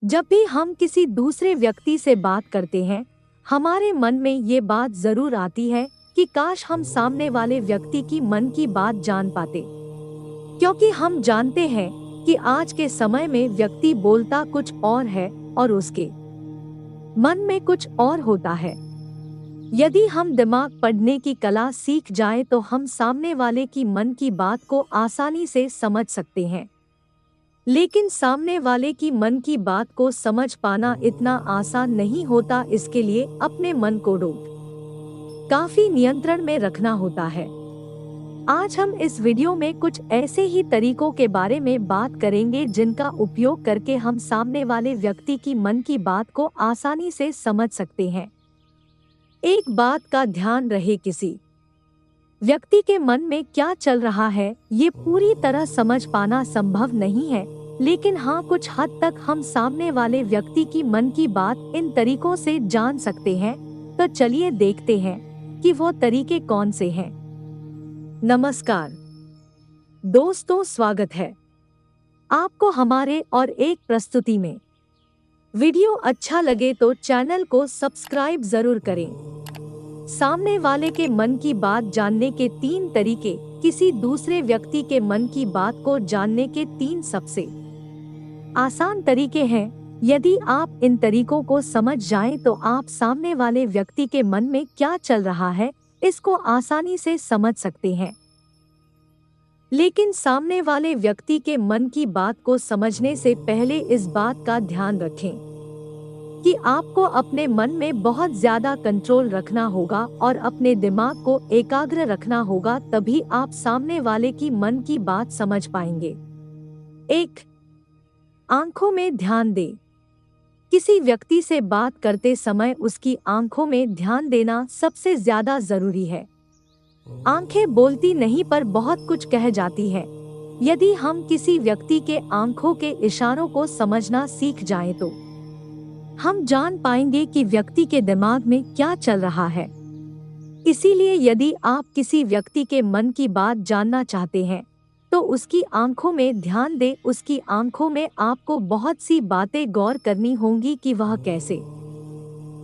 जब भी हम किसी दूसरे व्यक्ति से बात करते हैं, हमारे मन में ये बात जरूर आती है कि काश हम सामने वाले व्यक्ति की मन की बात जान पाते, क्योंकि हम जानते हैं कि आज के समय में व्यक्ति बोलता कुछ और है और उसके मन में कुछ और होता है। यदि हम दिमाग पढ़ने की कला सीख जाएं तो हम सामने वाले की मन की बात को आसानी से समझ सकते हैं। लेकिन सामने वाले की मन की बात को समझ पाना इतना आसान नहीं होता। इसके लिए अपने मन को काफी नियंत्रण में रखना होता है। आज हम इस वीडियो में कुछ ऐसे ही तरीकों के बारे में बात करेंगे जिनका उपयोग करके हम सामने वाले व्यक्ति की मन की बात को आसानी से समझ सकते हैं। एक बात का ध्यान रहे, किसी व्यक्ति के मन में क्या चल रहा है ये पूरी तरह समझ पाना संभव नहीं है, लेकिन हाँ, कुछ हद तक हम सामने वाले व्यक्ति की मन की बात इन तरीकों से जान सकते हैं। तो चलिए देखते हैं कि वो तरीके कौन से हैं। नमस्कार दोस्तों, स्वागत है आपको हमारे और एक प्रस्तुति में। वीडियो अच्छा लगे तो चैनल को सब्सक्राइब जरूर करें। सामने वाले के मन की बात जानने के 3 तरीके। किसी दूसरे व्यक्ति के मन की बात को जानने के 3 सबसे आसान तरीके हैं। यदि आप इन तरीकों को समझ जाएं तो आप सामने वाले व्यक्ति के मन में क्या चल रहा है इसको आसानी से समझ सकते हैं। लेकिन सामने वाले व्यक्ति के मन की बात को समझने से पहले इस बात का ध्यान रखें कि आपको अपने मन में बहुत ज्यादा कंट्रोल रखना होगा और अपने दिमाग को एकाग्र रखना होगा, तभी आप सामने वाले की मन की बात समझ पाएंगे। 1. आंखों में ध्यान दें। किसी व्यक्ति से बात करते समय उसकी आंखों में ध्यान देना सबसे ज्यादा जरूरी है। आंखें बोलती नहीं पर बहुत कुछ कह जाती हैं। यदि हम किसी व्यक्ति के आंखों के इशारों को समझना सीख जाएं तो हम जान पाएंगे कि व्यक्ति के दिमाग में क्या चल रहा है। इसीलिए यदि आप किसी व्यक्ति के मन की बात जानना चाहते हैं तो उसकी आंखों में ध्यान दें। उसकी आंखों में आपको बहुत सी बातें गौर करनी होंगी कि वह कैसे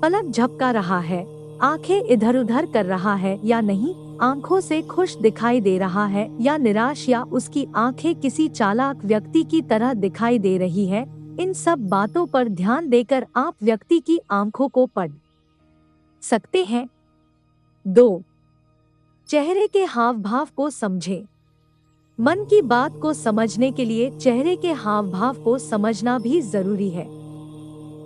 पलक झपका रहा है, आंखें इधर उधर कर रहा है या नहीं, आंखों से खुश दिखाई दे रहा है या निराश, या उसकी आंखें किसी चालाक व्यक्ति की तरह दिखाई दे रही है। इन सब बातों पर ध्यान देकर आप व्यक्ति की आंखों को पढ़ सकते हैं। 2. चेहरे के हाव भाव को समझें। मन की बात को समझने के लिए चेहरे के हाव भाव को समझना भी जरूरी है।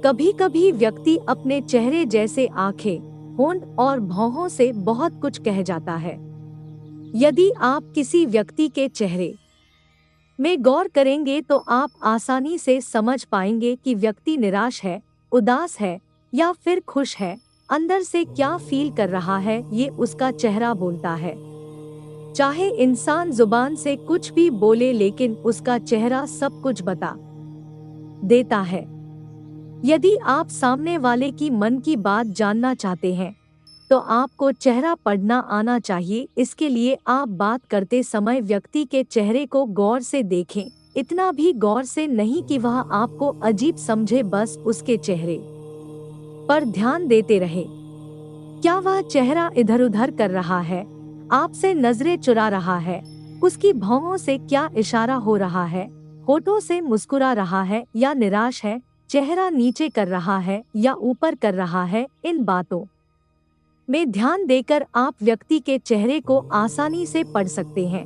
कभी कभी व्यक्ति अपने चेहरे जैसे आंखें, होंठ और भौहों से बहुत कुछ कह जाता है। यदि आप किसी व्यक्ति के चेहरे में गौर करेंगे तो आप आसानी से समझ पाएंगे कि व्यक्ति निराश है, उदास है या फिर खुश है। अंदर से क्या फील कर रहा है ये उसका चेहरा बोलता है। चाहे इंसान जुबान से कुछ भी बोले, लेकिन उसका चेहरा सब कुछ बता देता है। यदि आप सामने वाले की मन की बात जानना चाहते हैं तो आपको चेहरा पढ़ना आना चाहिए। इसके लिए आप बात करते समय व्यक्ति के चेहरे को गौर से देखें। इतना भी गौर से नहीं कि वह आपको अजीब समझे, बस उसके चेहरे पर ध्यान देते रहे। क्या वह चेहरा इधर उधर कर रहा है, आपसे नजरें चुरा रहा है, उसकी भौहों से क्या इशारा हो रहा है, होठों से मुस्कुरा रहा है या निराश है, चेहरा नीचे कर रहा है या ऊपर कर रहा है। इन बातों में ध्यान देकर आप व्यक्ति के चेहरे को आसानी से पढ़ सकते हैं।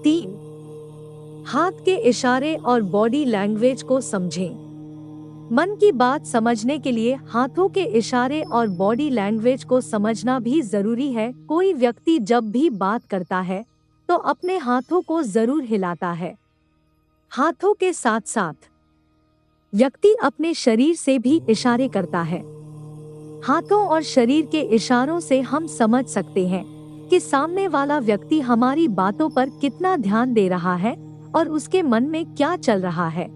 3. हाथ के इशारे और बॉडी लैंग्वेज को समझें। मन की बात समझने के लिए हाथों के इशारे और बॉडी लैंग्वेज को समझना भी जरूरी है। कोई व्यक्ति जब भी बात करता है तो अपने हाथों को जरूर हिलाता है। हाथों के साथ साथ व्यक्ति अपने शरीर से भी इशारे करता है। हाथों और शरीर के इशारों से हम समझ सकते हैं कि सामने वाला व्यक्ति हमारी बातों पर कितना ध्यान दे रहा है और उसके मन में क्या चल रहा है।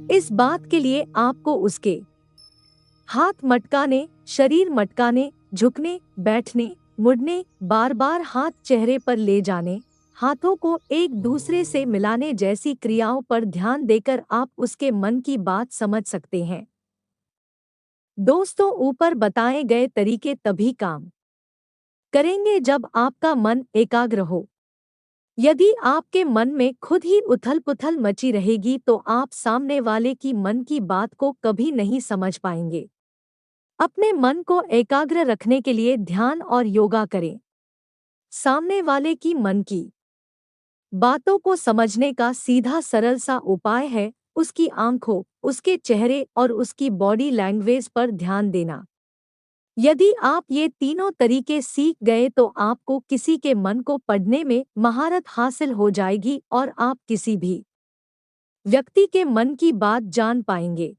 इस बात के लिए आपको उसके हाथ मटकाने, शरीर मटकाने, झुकने, बैठने, मुड़ने, बार बार हाथ चेहरे पर ले जाने, हाथों को एक दूसरे से मिलाने जैसी क्रियाओं पर ध्यान देकर आप उसके मन की बात समझ सकते हैं। दोस्तों, ऊपर बताए गए तरीके तभी काम करेंगे जब आपका मन एकाग्र हो। यदि आपके मन में खुद ही उथल-पुथल मची रहेगी तो आप सामने वाले की मन की बात को कभी नहीं समझ पाएंगे। अपने मन को एकाग्र रखने के लिए ध्यान और योगा करें। सामने वाले की मन की बातों को समझने का सीधा सरल सा उपाय है उसकी आंखों, उसके चेहरे और उसकी बॉडी लैंग्वेज पर ध्यान देना। यदि आप ये तीनों तरीके सीख गए तो आपको किसी के मन को पढ़ने में महारत हासिल हो जाएगी और आप किसी भी व्यक्ति के मन की बात जान पाएंगे।